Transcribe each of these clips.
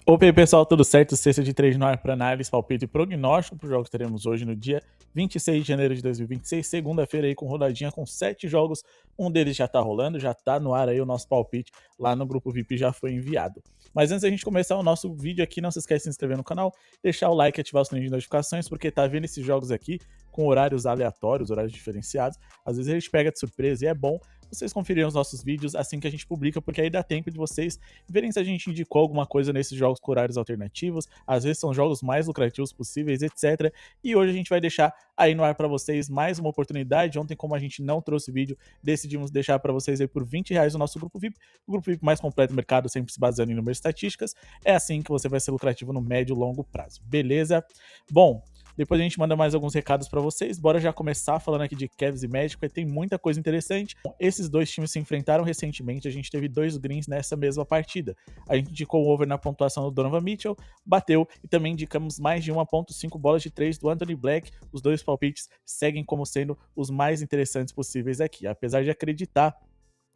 Opa, e aí, pessoal, tudo certo? Sexta de 3 no ar para análise, palpite e prognóstico para os jogos que teremos hoje no dia 26 de janeiro de 2026, segunda-feira aí com rodadinha com 7 jogos, um deles já tá rolando, já tá no ar aí o nosso palpite lá no grupo VIP já foi enviado. Mas antes da gente começar o nosso vídeo aqui, não se esquece de se inscrever no canal, deixar o like e ativar o sininho de notificações, porque tá vendo esses jogos aqui com horários aleatórios, horários diferenciados, às vezes a gente pega de surpresa e é bom vocês conferirem os nossos vídeos assim que a gente publica, porque aí dá tempo de vocês verem se a gente indicou alguma coisa nesses jogos com horários alternativos, às vezes são jogos mais lucrativos possíveis, etc. E hoje a gente vai deixar aí no ar para vocês mais uma oportunidade. Ontem, como a gente não trouxe vídeo, decidimos deixar para vocês aí por R$20 o nosso grupo VIP, o grupo VIP mais completo do mercado, sempre se baseando em números e estatísticas. É assim que você vai ser lucrativo no médio e longo prazo, beleza? Bom, depois a gente manda mais alguns recados para vocês. Bora já começar falando aqui de Cavs e Magic, porque tem muita coisa interessante. Esses dois times se enfrentaram recentemente, a gente teve 2 greens nessa mesma partida. A gente indicou o over na pontuação do Donovan Mitchell, bateu, e também indicamos mais de 1.5 bolas de 3 do Anthony Black. Os dois palpites seguem como sendo os mais interessantes possíveis aqui. Apesar de acreditar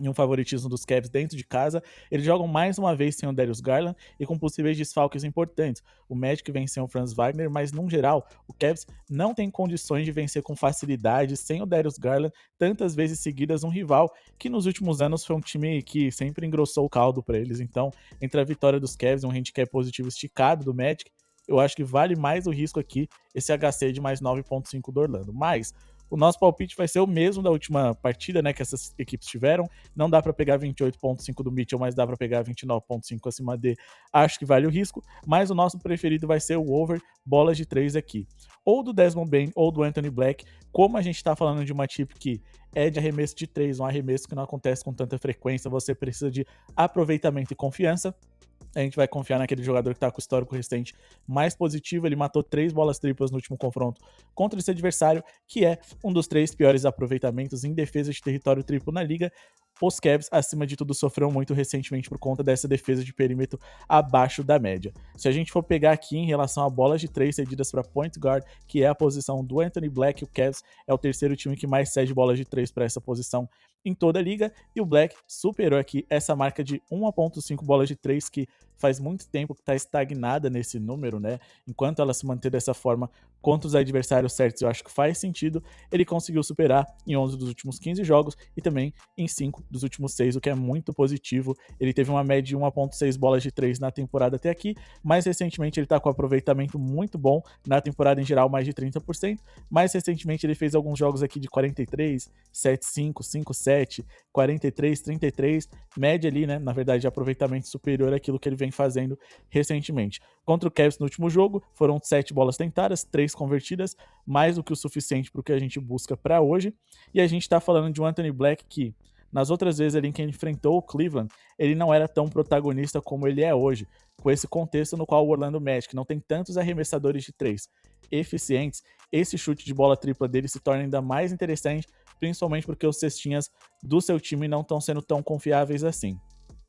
em um favoritismo dos Cavs dentro de casa, eles jogam mais uma vez sem o Darius Garland e com possíveis desfalques importantes. O Magic venceu o Franz Wagner, mas no geral, o Cavs não tem condições de vencer com facilidade sem o Darius Garland tantas vezes seguidas um rival que nos últimos anos foi um time que sempre engrossou o caldo para eles. Então, entre a vitória dos Cavs e um handicap positivo esticado do Magic, eu acho que vale mais o risco aqui esse HC de mais 9.5 do Orlando. Mas o nosso palpite vai ser o mesmo da última partida, né, que essas equipes tiveram. Não dá para pegar 28.5 do Mitchell, mas dá para pegar 29.5 acima de. Acho que vale o risco, mas o nosso preferido vai ser o over bolas de 3 aqui. Ou do Desmond Bane ou do Anthony Black, como a gente está falando de uma tip que é de arremesso de 3, um arremesso que não acontece com tanta frequência, você precisa de aproveitamento e confiança. A gente vai confiar naquele jogador que está com o histórico recente mais positivo. Ele matou 3 bolas triplas no último confronto contra esse adversário, que é um dos 3 piores aproveitamentos em defesa de território triplo na liga. Os Cavs, acima de tudo, sofreram muito recentemente por conta dessa defesa de perímetro abaixo da média. Se a gente for pegar aqui em relação a bolas de 3 cedidas para point guard, que é a posição do Anthony Black, o Cavs é o terceiro time que mais cede bolas de 3 para essa posição em toda a liga, e o Black superou aqui essa marca de 1.5 bolas de 3, que faz muito tempo que está estagnada nesse número, né? Enquanto ela se manter dessa forma contra os adversários certos, eu acho que faz sentido. Ele conseguiu superar em 11 dos últimos 15 jogos e também em 5 dos últimos 6, o que é muito positivo. Ele teve uma média de 1.6 bolas de 3 na temporada até aqui, mas recentemente ele está com aproveitamento muito bom na temporada em geral, mais de 30%. Mais recentemente ele fez alguns jogos aqui de 43, 7-5, 5-7, 43, 33, média ali, né, na verdade, de aproveitamento superior àquilo que ele vem fazendo recentemente. Contra o Cavs no último jogo, foram 7 bolas tentadas, 3 convertidas, mais do que o suficiente para o que a gente busca para hoje. E a gente está falando de um Anthony Black que, nas outras vezes ali em que ele enfrentou o Cleveland, ele não era tão protagonista como ele é hoje, com esse contexto no qual o Orlando Magic não tem tantos arremessadores de 3 eficientes. Esse chute de bola tripla dele se torna ainda mais interessante, principalmente porque os cestinhas do seu time não estão sendo tão confiáveis assim.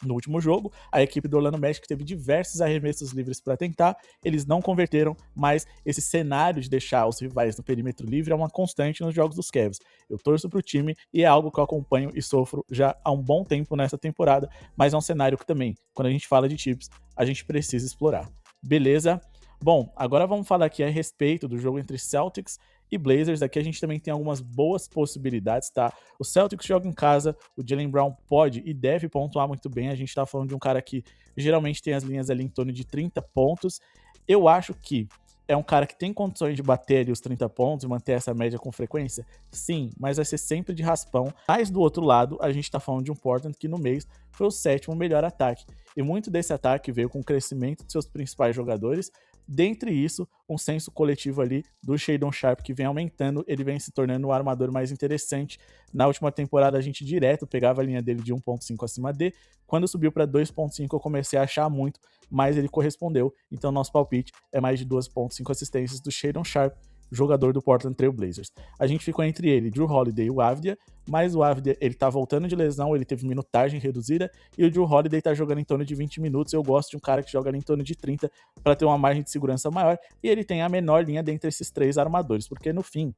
No último jogo, a equipe do Orlando Magic teve diversos arremessos livres para tentar, eles não converteram, mas esse cenário de deixar os rivais no perímetro livre é uma constante nos jogos dos Cavs. Eu torço pro time e é algo que eu acompanho e sofro já há um bom tempo nessa temporada, mas é um cenário que também, quando a gente fala de tips, a gente precisa explorar. Beleza? Bom, agora vamos falar aqui a respeito do jogo entre Celtics e Blazers. Aqui a gente também tem algumas boas possibilidades, tá? O Celtics joga em casa, o Jaylen Brown pode e deve pontuar muito bem. A gente tá falando de um cara que geralmente tem as linhas ali em torno de 30 pontos. Eu acho que é um cara que tem condições de bater ali os 30 pontos e manter essa média com frequência? Sim, mas vai ser sempre de raspão. Mas do outro lado, a gente tá falando de um Portland que no mês foi o 7º melhor ataque. E muito desse ataque veio com o crescimento de seus principais jogadores. Dentre isso, um senso coletivo ali do Shadon Sharp que vem aumentando, ele vem se tornando o armador mais interessante. Na última temporada a gente direto pegava a linha dele de 1.5 acima de, quando subiu para 2.5 eu comecei a achar muito, mas ele correspondeu, então nosso palpite é mais de 2.5 assistências do Shadon Sharp, jogador do Portland Trail Blazers. A gente ficou entre ele, Jrue Holiday e o Avdija, mas o Avdija, ele tá voltando de lesão, ele teve minutagem reduzida, e o Jrue Holiday tá jogando em torno de 20 minutos, eu gosto de um cara que joga em torno de 30 para ter uma margem de segurança maior, e ele tem a menor linha dentre esses 3 armadores, porque no fim,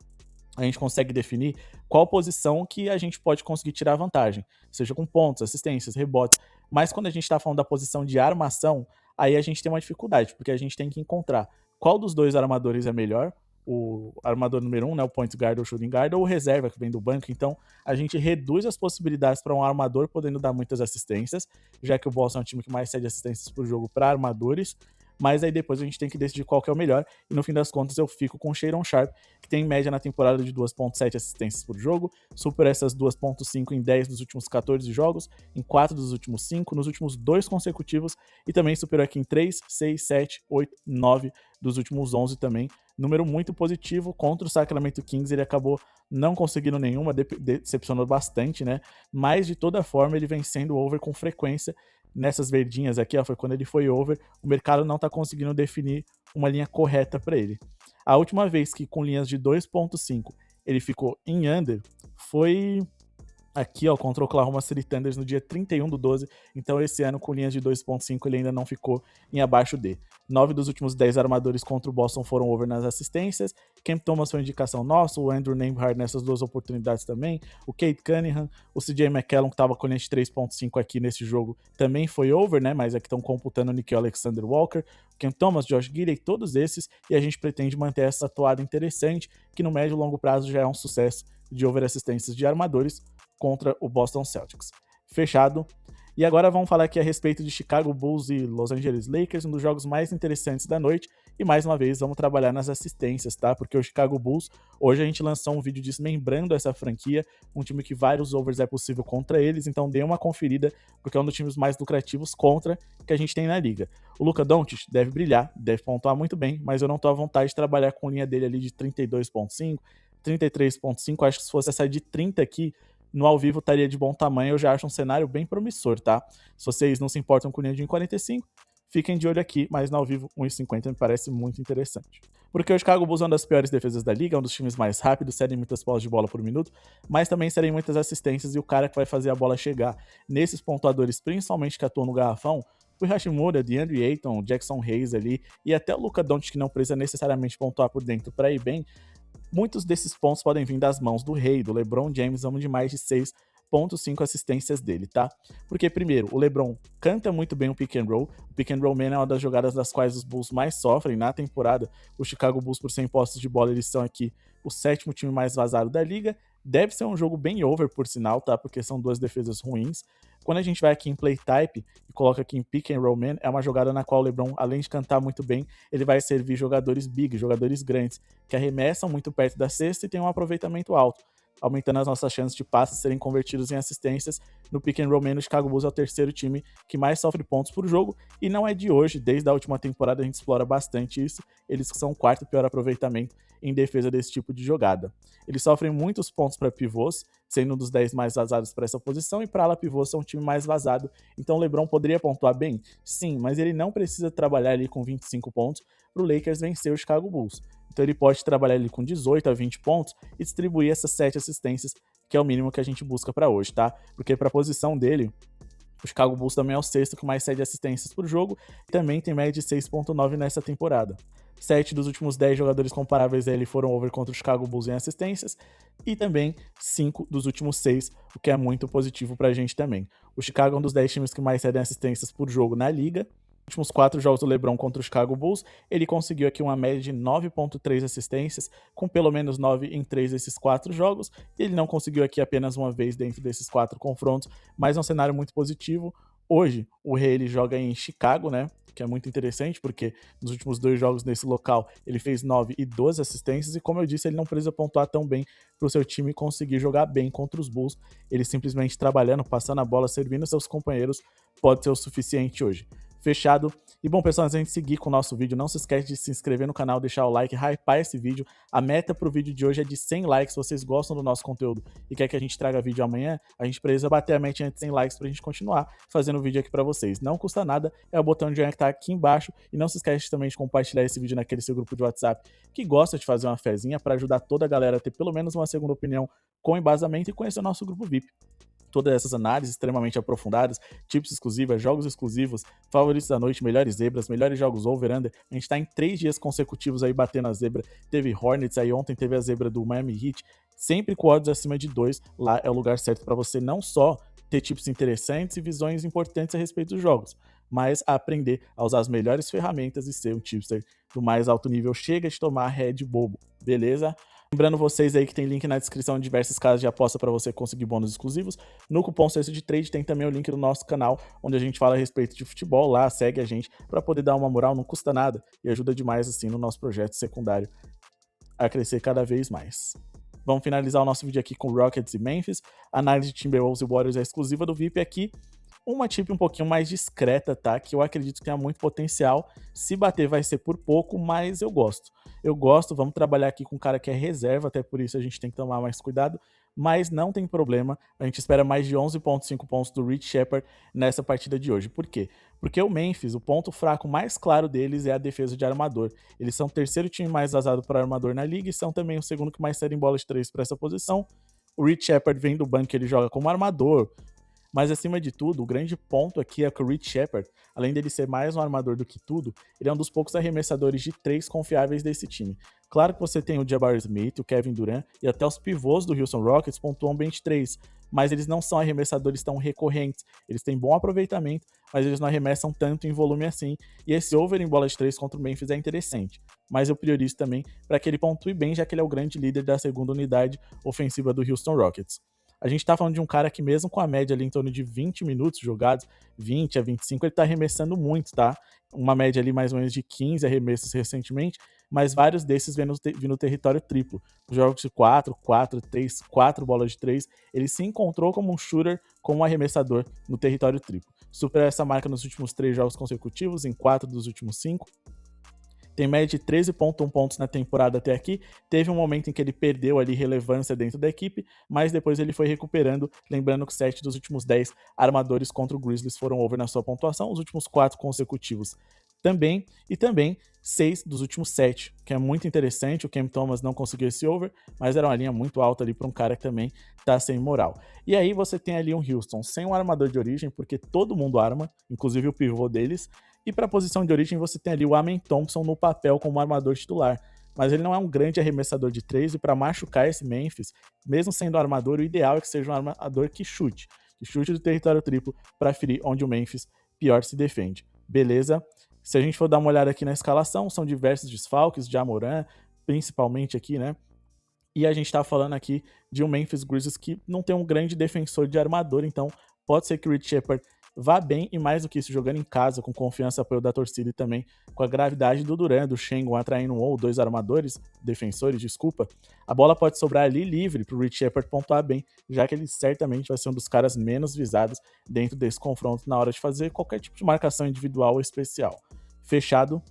a gente consegue definir qual posição que a gente pode conseguir tirar vantagem, seja com pontos, assistências, rebotes, mas quando a gente está falando da posição de armação, aí a gente tem uma dificuldade, porque a gente tem que encontrar qual dos dois armadores é melhor, o armador número 1, né, o point guard ou shooting guard, ou o reserva que vem do banco. Então a gente reduz as possibilidades para um armador podendo dar muitas assistências, já que o Boston é um time que mais cede assistências por jogo para armadores, mas aí depois a gente tem que decidir qual que é o melhor, e no fim das contas eu fico com o Shaedon Sharpe, que tem média na temporada de 2.7 assistências por jogo, supera essas 2.5 em 10 dos últimos 14 jogos, em 4 dos últimos 5, nos últimos 2 consecutivos, e também superou aqui em 3, 6, 7, 8, 9 dos últimos 11 também. Número muito positivo. Contra o Sacramento Kings ele acabou não conseguindo nenhuma, decepcionou bastante, né? Mas de toda forma ele vem sendo over com frequência. Nessas verdinhas aqui, ó, foi quando ele foi over. O mercado não tá conseguindo definir uma linha correta para ele. A última vez que com linhas de 2.5 ele ficou em under foi aqui, ó, contra o Oklahoma City Thunders no dia 31/12. Então esse ano com linhas de 2.5 ele ainda não ficou em abaixo de. 9 dos últimos 10 armadores contra o Boston foram over nas assistências. Cam Thomas foi indicação nossa, o Andrew Nembhard nessas duas oportunidades também, o Cade Cunningham, o CJ McCallum, que estava com linha de 3.5 aqui nesse jogo, também foi over, né? Mas aqui estão computando o Nickeil Alexander-Walker, Cam Thomas, Josh Giddey, todos esses, e a gente pretende manter essa toada interessante, que no médio e longo prazo já é um sucesso de over assistências de armadores contra o Boston Celtics. Fechado. E agora vamos falar aqui a respeito de Chicago Bulls e Los Angeles Lakers, um dos jogos mais interessantes da noite. E mais uma vez vamos trabalhar nas assistências, tá? Porque o Chicago Bulls, hoje a gente lançou um vídeo desmembrando essa franquia, um time que vários overs é possível contra eles, então dê uma conferida, porque é um dos times mais lucrativos contra que a gente tem na liga. O Luka Doncic deve brilhar, deve pontuar muito bem, mas eu não tô à vontade de trabalhar com linha dele ali de 32.5, 33.5, acho que se fosse essa de 30 aqui, no ao vivo estaria de bom tamanho, eu já acho um cenário bem promissor, tá? Se vocês não se importam com linha de 1,45, fiquem de olho aqui, mas no ao vivo 1,50 me parece muito interessante. Porque o Chicago Bulls é uma das piores defesas da liga, é um dos times mais rápidos, cedem muitas bolas de bola por minuto, mas também cedem muitas assistências, e o cara que vai fazer a bola chegar nesses pontuadores, principalmente que atuam no garrafão, o Hashimura, DeAndre Ayton, Jackson Hayes ali, e até o Luka Doncic, que não precisa necessariamente pontuar por dentro para ir bem, muitos desses pontos podem vir das mãos do rei, do LeBron James, vamos de mais de 6.5 assistências dele, tá? Porque, primeiro, o LeBron canta muito bem o pick and roll. O pick and roll man é uma das jogadas das quais os Bulls mais sofrem na temporada. O Chicago Bulls, por 100 postos de bola, eles são aqui o 7º time mais vazado da liga. Deve ser um jogo bem over, por sinal, tá? Porque são duas defesas ruins. Quando a gente vai aqui em play type e coloca aqui em pick and roll man, é uma jogada na qual o LeBron, além de cantar muito bem, ele vai servir jogadores big, jogadores grandes, que arremessam muito perto da cesta e tem um aproveitamento alto, aumentando as nossas chances de passes serem convertidos em assistências. No pick and roll man, o Chicago Bulls é o terceiro time que mais sofre pontos por jogo, e não é de hoje, desde a última temporada a gente explora bastante isso. Eles são o quarto pior aproveitamento em defesa desse tipo de jogada. Eles sofrem muitos pontos para pivôs, sendo um dos 10 mais vazados para essa posição, e para ala pivô são um time mais vazado. Então o LeBron poderia pontuar bem? Sim, mas ele não precisa trabalhar ali com 25 pontos para o Lakers vencer o Chicago Bulls. Então ele pode trabalhar ali com 18 a 20 pontos e distribuir essas 7 assistências, que é o mínimo que a gente busca para hoje, tá? Porque para a posição dele, o Chicago Bulls também é o sexto que mais cede assistências por jogo, e também tem média de 6.9 nessa temporada. 7 dos últimos 10 jogadores comparáveis a ele foram over contra o Chicago Bulls em assistências, e também 5 dos últimos 6, o que é muito positivo pra gente também. O Chicago é um dos 10 times que mais cedem assistências por jogo na liga. Nos últimos 4 jogos do LeBron contra o Chicago Bulls, ele conseguiu aqui uma média de 9.3 assistências, com pelo menos 9 em 3 desses 4 jogos. Ele não conseguiu aqui apenas uma vez dentro desses 4 confrontos, mas é um cenário muito positivo. Hoje, o Rei ele joga em Chicago, né? Que é muito interessante, porque nos últimos 2 jogos nesse local ele fez 9 e 12 assistências, e como eu disse, ele não precisa pontuar tão bem para o seu time conseguir jogar bem contra os Bulls. Ele simplesmente trabalhando, passando a bola, servindo seus companheiros, pode ser o suficiente hoje. Fechado. E bom, pessoal, antes de a gente seguir com o nosso vídeo, não se esquece de se inscrever no canal, deixar o like, hypar esse vídeo. A meta pro vídeo de hoje é de 100 likes. Se vocês gostam do nosso conteúdo e quer que a gente traga vídeo amanhã, a gente precisa bater a meta de 100 likes pra gente continuar fazendo vídeo aqui pra vocês. Não custa nada, é o botão de joinha que tá aqui embaixo. E não se esquece também de compartilhar esse vídeo naquele seu grupo de WhatsApp que gosta de fazer uma fezinha para ajudar toda a galera a ter pelo menos uma segunda opinião com embasamento e conhecer o nosso grupo VIP. Todas essas análises extremamente aprofundadas, tips exclusivos, jogos exclusivos, favoritos da noite, melhores zebras, melhores jogos over-under. A gente tá em 3 dias consecutivos aí batendo a zebra. Teve Hornets aí ontem, teve a zebra do Miami Heat. Sempre com odds acima de 2, lá é o lugar certo para você não só ter tips interessantes e visões importantes a respeito dos jogos, mas a aprender a usar as melhores ferramentas e ser um tipster do mais alto nível. Chega de tomar head bobo, beleza? Lembrando vocês aí que tem link na descrição de diversas casas de aposta para você conseguir bônus exclusivos. No cupom Senso de Trade tem também o link do nosso canal, onde a gente fala a respeito de futebol. Lá, segue a gente para poder dar uma moral, não custa nada e ajuda demais assim no nosso projeto secundário a crescer cada vez mais. Vamos finalizar o nosso vídeo aqui com Rockets e Memphis. A análise de Timberwolves e Warriors é exclusiva do VIP aqui. Uma tip um pouquinho mais discreta, tá? Que eu acredito que tenha muito potencial. Se bater vai ser por pouco, mas eu gosto. Vamos trabalhar aqui com um cara que é reserva, até por isso a gente tem que tomar mais cuidado. Mas não tem problema, a gente espera mais de 11,5 pontos do Rich Shepard nessa partida de hoje. Por quê? Porque o Memphis, o ponto fraco mais claro deles é a defesa de armador. Eles são o terceiro time mais vazado para armador na liga e são também o segundo que mais cede em bola de 3 para essa posição. O Rich Shepard vem do banco, ele joga como armador. Mas acima de tudo, o grande ponto aqui é que o Rich Shepard, além dele ser mais um armador do que tudo, ele é um dos poucos arremessadores de 3 confiáveis desse time. Claro que você tem o Jabari Smith, o Kevin Durant e até os pivôs do Houston Rockets pontuam bem de 3, mas eles não são arremessadores tão recorrentes. Eles têm bom aproveitamento, mas eles não arremessam tanto em volume assim. E esse over em bola de 3 contra o Memphis é interessante. Mas eu priorizo também para que ele pontue bem, já que ele é o grande líder da segunda unidade ofensiva do Houston Rockets. A gente tá falando de um cara que mesmo com a média ali em torno de 20 minutos jogados, 20 a 25, ele tá arremessando muito, tá? Uma média ali mais ou menos de 15 arremessos recentemente, mas vários desses vindo no território triplo. Jogos de 4, 4, 3, 4 bolas de 3, ele se encontrou como um shooter, como um arremessador no território triplo. Superou essa marca nos últimos 3 jogos consecutivos, em 4 dos últimos 5. Tem média de 13,1 pontos na temporada até aqui. Teve um momento em que ele perdeu ali relevância dentro da equipe, mas depois ele foi recuperando, lembrando que 7 dos últimos 10 armadores contra o Grizzlies foram over na sua pontuação, os últimos 4 consecutivos também, e também 6 dos últimos 7, que é muito interessante. O Cam Thomas não conseguiu esse over, mas era uma linha muito alta ali para um cara que também tá sem moral. E aí você tem ali um Houston sem um armador de origem, porque todo mundo arma, inclusive o pivô deles. E para a posição de origem você tem ali o Amen Thompson no papel como armador titular. Mas ele não é um grande arremessador de 3 e para machucar esse Memphis, mesmo sendo armador, o ideal é que seja um armador que chute do território triplo para ferir onde o Memphis pior se defende. Beleza? Se a gente for dar uma olhada aqui na escalação, são diversos desfalques, Ja Morant, principalmente aqui, né? E a gente tá falando aqui de um Memphis Grizzlies que não tem um grande defensor de armador, então pode ser que o Rich Shepard vá bem, e mais do que isso, jogando em casa, com confiança e apoio da torcida e também com a gravidade do Durant, do Sengun atraindo um ou 2 armadores, defensores, desculpa, a bola pode sobrar ali livre pro Rich Shepard pontuar bem, já que ele certamente vai ser um dos caras menos visados dentro desse confronto na hora de fazer qualquer tipo de marcação individual ou especial. Fechado?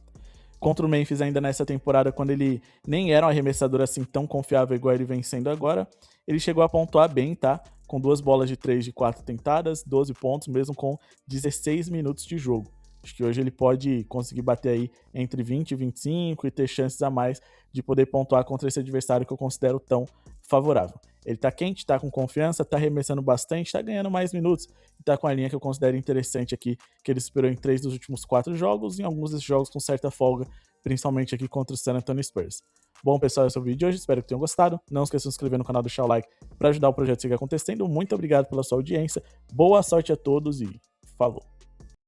Contra o Memphis ainda nessa temporada, quando ele nem era um arremessador assim tão confiável igual ele vem sendo agora, ele chegou a pontuar bem, tá? Com 2 bolas de 3 de 4 tentadas, 12 pontos, mesmo com 16 minutos de jogo. Acho que hoje ele pode conseguir bater aí entre 20 e 25 e ter chances a mais de poder pontuar contra esse adversário que eu considero tão favorável. Ele tá quente, tá com confiança, tá arremessando bastante, tá ganhando mais minutos e tá com a linha que eu considero interessante aqui, que ele superou em 3 dos últimos 4 jogos, e em alguns desses jogos com certa folga, principalmente aqui contra o San Antonio Spurs. Bom, pessoal, esse é o vídeo de hoje, espero que tenham gostado. Não esqueça de se inscrever no canal, deixar o like para ajudar o projeto a seguir acontecendo. Muito obrigado pela sua audiência, boa sorte a todos e falou!